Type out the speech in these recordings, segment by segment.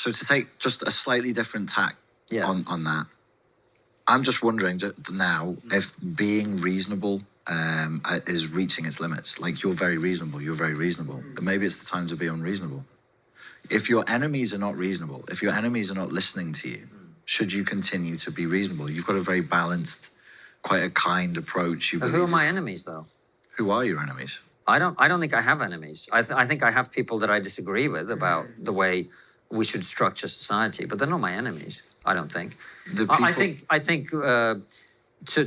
So to take just a slightly different tack on that, I'm just wondering now if being reasonable is reaching its limits. Like, you're very reasonable. And maybe it's the time to be unreasonable. If your enemies are not reasonable, if your enemies are not listening to you, should you continue to be reasonable? You've got a very balanced, quite a kind approach. Who are my enemies, though? Who are your enemies? I don't think I have enemies. I think I have people that I disagree with about the way we should structure society, but they're not my enemies. I don't think. I think to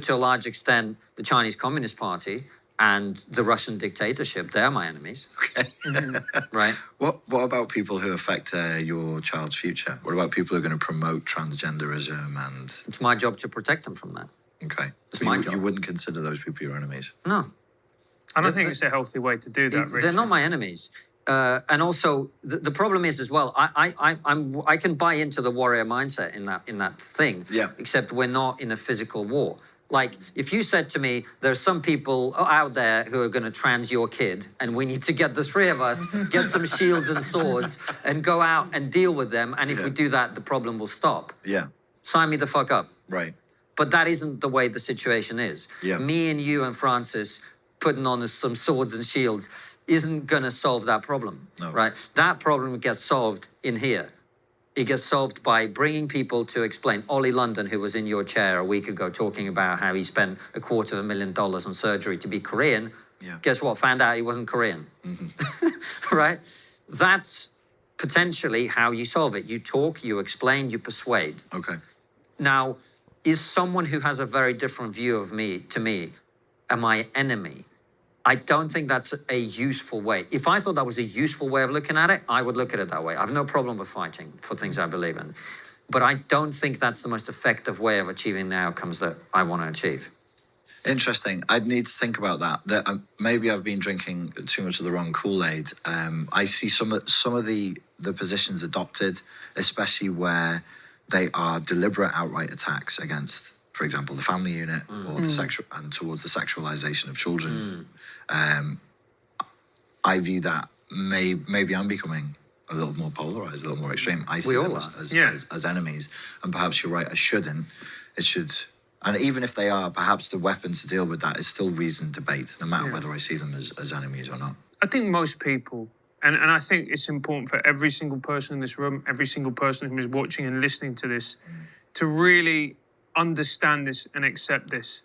a large extent, the Chinese Communist Party and the Russian dictatorship, they're my enemies. Okay. Right. What about people who affect your child's future? What about people who are going to promote transgenderism and... It's my job to protect them from that. Okay. It's so my job. You wouldn't consider those people your enemies? No. I don't think it's a healthy way to do that, Richard. They're not my enemies. And also, the problem is as well, I can buy into the warrior mindset in that thing. Yeah. Except we're not in a physical war. Like, if you said to me, there's some people out there who are going to trans your kid, and we need to get the three of us, get some shields and swords, and go out and deal with them, and if we do that, the problem will stop. Yeah. Sign me the fuck up. Right. But that isn't the way the situation is. Yeah. Me and you and Francis putting on some swords and shields isn't going to solve that problem, right? That problem gets solved in here. It gets solved by bringing people to explain. Ollie London, who was in your chair a week ago talking about how he spent $250,000 on surgery to be Korean, guess what? Found out he wasn't Korean, right? That's potentially how you solve it. You talk, you explain, you persuade. Okay. Now, is someone who has a very different view of me, to me, my enemy? I don't think that's a useful way. If I thought that was a useful way of looking at it, I would look at it that way. I have no problem with fighting for things I believe in. But I don't think that's the most effective way of achieving the outcomes that I want to achieve. Interesting. I'd need to think about that. Maybe I've been drinking too much of the wrong Kool-Aid. I see some of the positions adopted, especially where they are deliberate outright attacks against, for example, the family unit or the sexual and towards the sexualization of children. I view that maybe I'm becoming a little more polarized, a little more extreme. I see them as enemies, and perhaps you're right. I shouldn't. It should. And even if they are, perhaps the weapon to deal with that is still reasoned debate, no matter whether I see them as enemies or not. I think most people, and I think it's important for every single person in this room, every single person who is watching and listening to this, to really understand this and accept this.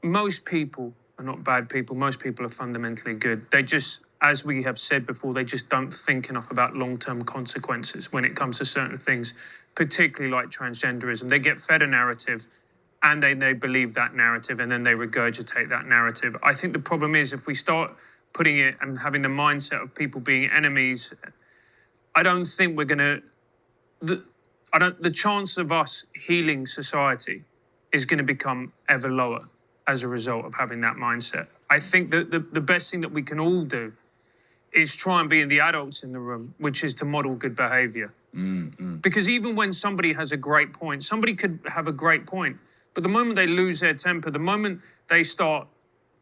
Most people are not bad people. Most people are fundamentally good. They just, as we have said before, they just don't think enough about long-term consequences when it comes to certain things, particularly like transgenderism. They get fed a narrative and they believe that narrative and then they regurgitate that narrative. I think the problem is if we start putting it and having the mindset of people being enemies, I don't think we're going to... the chance of us healing society is going to become ever lower as a result of having that mindset. I think that the best thing that we can all do is try and be in the adults in the room, which is to model good behavior. Because even when somebody has a great point, somebody could have a great point, but the moment they lose their temper, the moment they start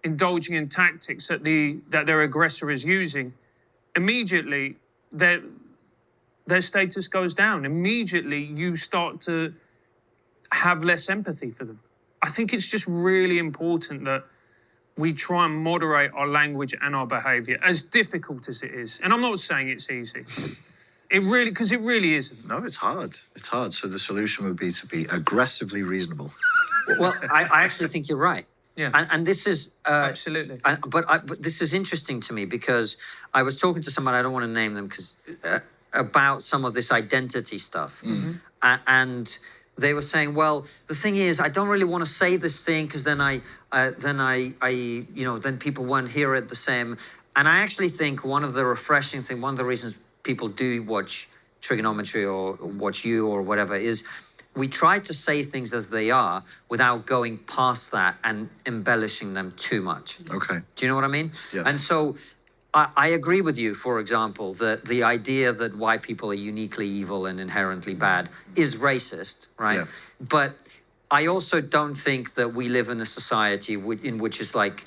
indulging in tactics that their aggressor is using, immediately their status goes down. Immediately, you start to have less empathy for them. I think it's just really important that we try and moderate our language and our behavior, as difficult as it is. And I'm not saying it's easy. Because it really isn't. No, it's hard. It's hard. So the solution would be to be aggressively reasonable. Well, I actually think you're right. Yeah. And this is... absolutely. But this is interesting to me because I was talking to someone, I don't want to name them, because about some of this identity stuff. And they were saying, well, the thing is, I don't really want to say this thing because then then people won't hear it the same. And I actually think one of the refreshing thing, one of the reasons people do watch Triggernometry or watch you or whatever is we try to say things as they are without going past that and embellishing them too much. Okay. Do you know what I mean? Yeah. And so I agree with you, for example, that the idea that white people are uniquely evil and inherently bad is racist, right? Yeah. But I also don't think that we live in a society in which is like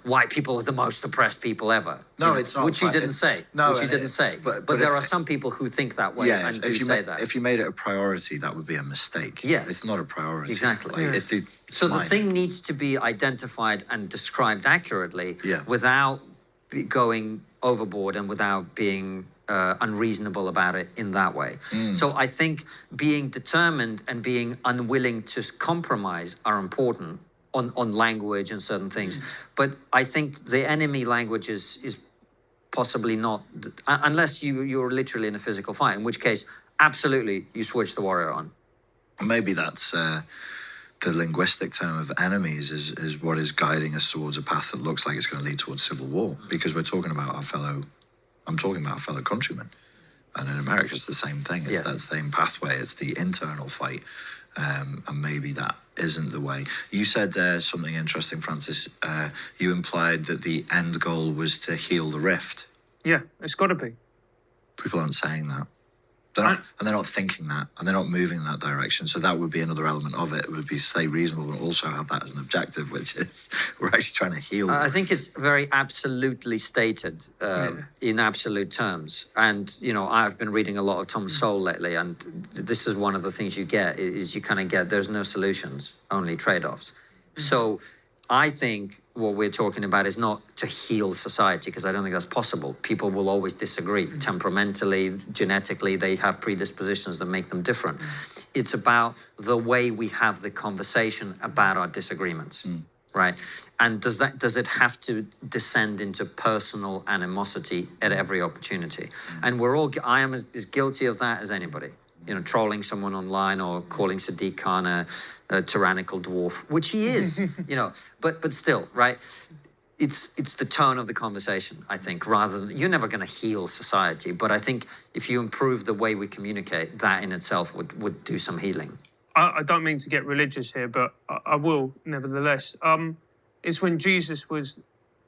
white people are the most oppressed people ever. No, it's not. Which you didn't say. No, which you didn't say. But there are some people who think that way and do say that. If you made it a priority, that would be a mistake. Yeah. It's not a priority. Exactly. So the thing needs to be identified and described accurately Yeah. without going overboard and without being unreasonable about it in that way. So I think being determined and being unwilling to compromise are important on language and certain things. But I think the enemy language is possibly not, unless you're literally in a physical fight, in which case, absolutely, you switch the warrior on. Maybe that's the linguistic term of enemies is what is guiding us towards a path that looks like it's going to lead towards civil war, because we're talking about I'm talking about our fellow countrymen. And in America, it's the same thing. It's that same pathway. It's the internal fight. And maybe that isn't the way. You said something interesting, Francis. You implied that the end goal was to heal the rift. Yeah, it's got to be. People aren't saying that. And they're not thinking that, and they're not moving in that direction. So that would be another element of it. It would be stay reasonable and also have that as an objective, which is we're actually trying to heal. I think it's very absolutely stated in absolute terms. And, I've been reading a lot of Tom Sowell lately, and this is one of the things you get, is you kind of get there's no solutions, only trade-offs. So I think what we're talking about is not to heal society, because I don't think that's possible. People will always disagree. Temperamentally, genetically, they have predispositions that make them different. It's about the way we have the conversation about our disagreements, right? And does it have to descend into personal animosity at every opportunity? And I am as guilty of that as anybody. Trolling someone online or calling Sadiq Khan a tyrannical dwarf, which he is, but still, right? It's the tone of the conversation, I think, rather than, you're never going to heal society, but I think if you improve the way we communicate, that in itself would do some healing. I don't mean to get religious here, but I will nevertheless. It's when Jesus was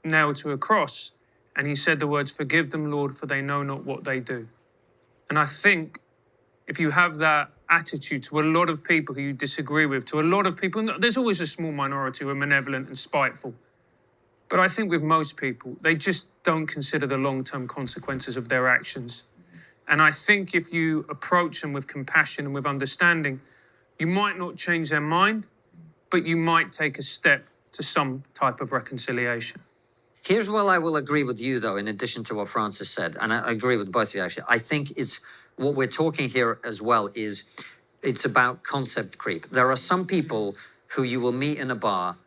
nailed to a cross and he said the words, "Forgive them, Lord, for they know not what they do." And I think if you have that attitude to a lot of people who you disagree with, to a lot of people, and there's always a small minority who are malevolent and spiteful, but I think with most people, they just don't consider the long-term consequences of their actions. And I think if you approach them with compassion and with understanding, you might not change their mind, but you might take a step to some type of reconciliation. Here's where I will agree with you, though, in addition to what Francis said, and I agree with both of you, actually. I think what we're talking here as well is it's about concept creep. There are some people who you will meet in a bar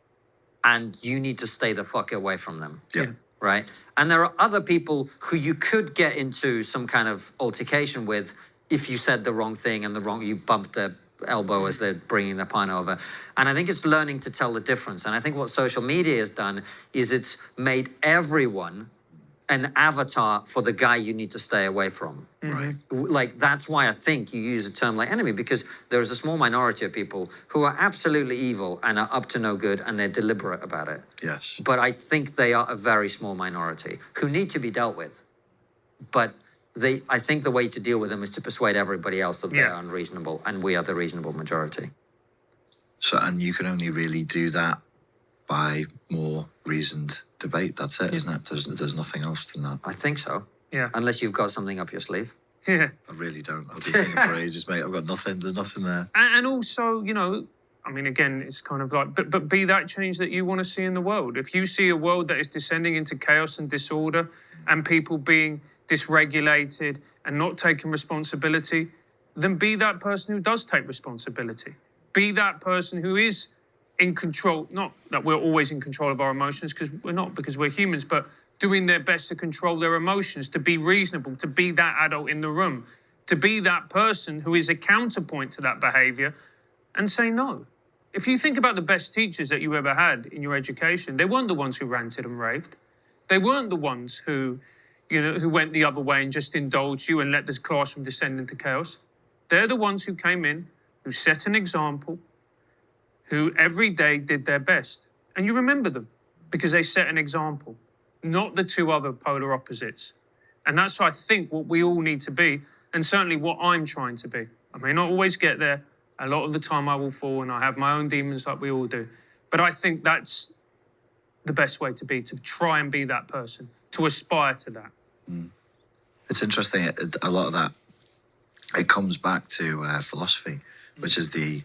and you need to stay the fuck away from them. Yeah. Right? And there are other people who you could get into some kind of altercation with if you said the wrong thing and you bumped their elbow as they're bringing their pint over. And I think it's learning to tell the difference. And I think what social media has done is it's made everyone an avatar for the guy you need to stay away from. Right. Like, that's why I think you use a term like enemy, because there's a small minority of people who are absolutely evil and are up to no good, and they're deliberate about it. Yes. But I think they are a very small minority who need to be dealt with. But I think the way to deal with them is to persuade everybody else that they're unreasonable, and we are the reasonable majority. So, and you can only really do that by more reasoned debate. That's it, isn't it? There's nothing else than that. I think so. Yeah. Unless you've got something up your sleeve. Yeah. I really don't. I've been thinking for ages, mate. I've got nothing. There's nothing there. And also, I mean, again, it's kind of like, but be that change that you want to see in the world. If you see a world that is descending into chaos and disorder and people being dysregulated and not taking responsibility, then be that person who does take responsibility. Be that person who is in control, not that we're always in control of our emotions, because we're not, because we're humans, but doing their best to control their emotions, to be reasonable, to be that adult in the room, to be that person who is a counterpoint to that behavior and say no. If you think about the best teachers that you ever had in your education, they weren't the ones who ranted and raved. They weren't the ones who went the other way and just indulged you and let this classroom descend into chaos. They're the ones who came in, who set an example, who every day did their best. And you remember them because they set an example, not the two other polar opposites. And that's, I think, what we all need to be, and certainly what I'm trying to be. I may not always get there. A lot of the time I will fall and I have my own demons like we all do. But I think that's the best way to be, to try and be that person, to aspire to that. It's interesting. A lot of that, it comes back to philosophy, which is the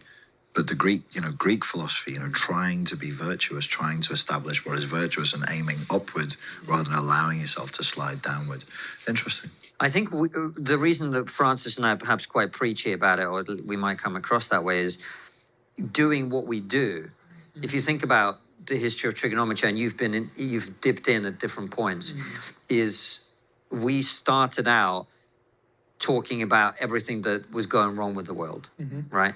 Greek philosophy, trying to be virtuous, trying to establish what is virtuous and aiming upward rather than allowing yourself to slide downward. Interesting. I think the reason that Francis and I are perhaps quite preachy about it, or we might come across that way, is doing what we do. If you think about the history of trigonometry, and you've dipped in at different points, is we started out talking about everything that was going wrong with the world, right?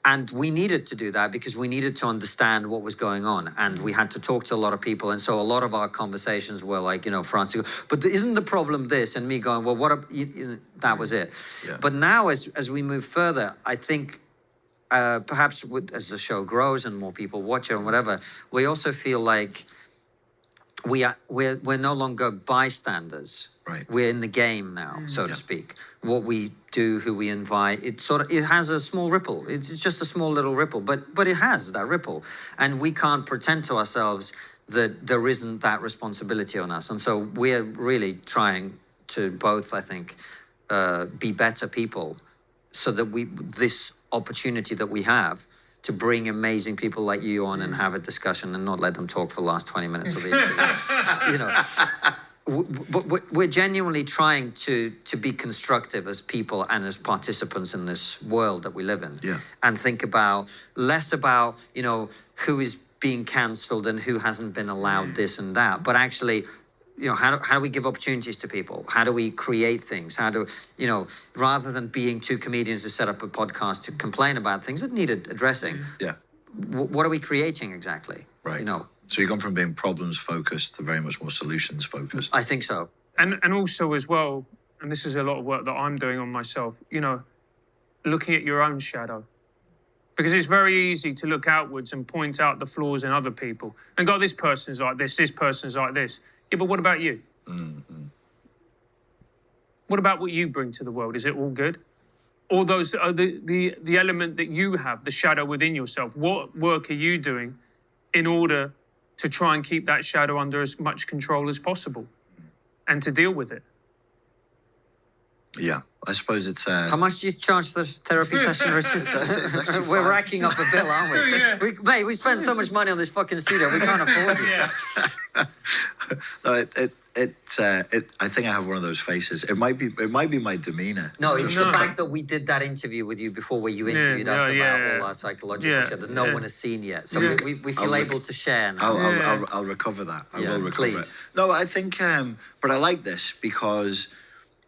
And we needed to do that because we needed to understand what was going on. And we had to talk to a lot of people. And so a lot of our conversations were like, Francis, but isn't the problem this? And me going, well, that was it. Yeah. But now as we move further, I think perhaps as the show grows and more people watch it and whatever, we also feel like we're no longer bystanders. Right. We're in the game now, so to speak. What we do, who we invite, it has a small ripple. It's just a small little ripple, but it has that ripple. And we can't pretend to ourselves that there isn't that responsibility on us. And so we're really trying to both, I think, be better people so that this opportunity that we have to bring amazing people like you on and have a discussion and not let them talk for the last 20 minutes of the interview. But we're genuinely trying to be constructive as people and as participants in this world that we live in. Yeah. And think less about, who is being cancelled and who hasn't been allowed this and that, but actually, how do we give opportunities to people? How do we create things? Rather than being two comedians who set up a podcast to complain about things that needed addressing. Yeah. What are we creating exactly? Right. So you've gone from being problems focused to very much more solutions focused. I think so. And also as well, and this is a lot of work that I'm doing on myself, looking at your own shadow. Because it's very easy to look outwards and point out the flaws in other people and go, this person's like this person's like this. Yeah, but what about you? Mm-hmm. What about what you bring to the world? Is it all good? All those are the element that you have, the shadow within yourself. What work are you doing in order to try and keep that shadow under as much control as possible and to deal with it? Yeah, I suppose it's... How much do you charge for the therapy session, Richard? We're racking up a bill, aren't we? Yeah. Mate, we spend so much money on this fucking studio, we can't afford it. Yeah. No, I think I have one of those faces. It might be my demeanor. No, it's the fact that we did that interview with you before where you interviewed us about all our psychological shit that no one has seen yet. So we feel able to share now. I'll recover that. I will recover please. it. No, I think, but I like this because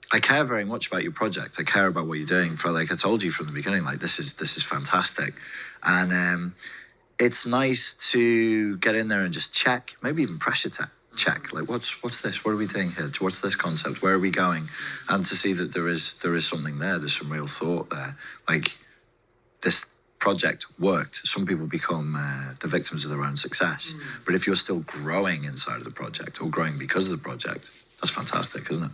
I care very much about your project. I care about what you're doing. Like I told you from the beginning, like this is fantastic, and it's nice to get in there and just check, maybe even pressure check. Like what's this? What are we doing here? What's this concept? Where are we going? And to see that there is something there. There's some real thought there. Like this project worked. Some people become the victims of their own success. But if you're still growing inside of the project or growing because of the project, that's fantastic, isn't it?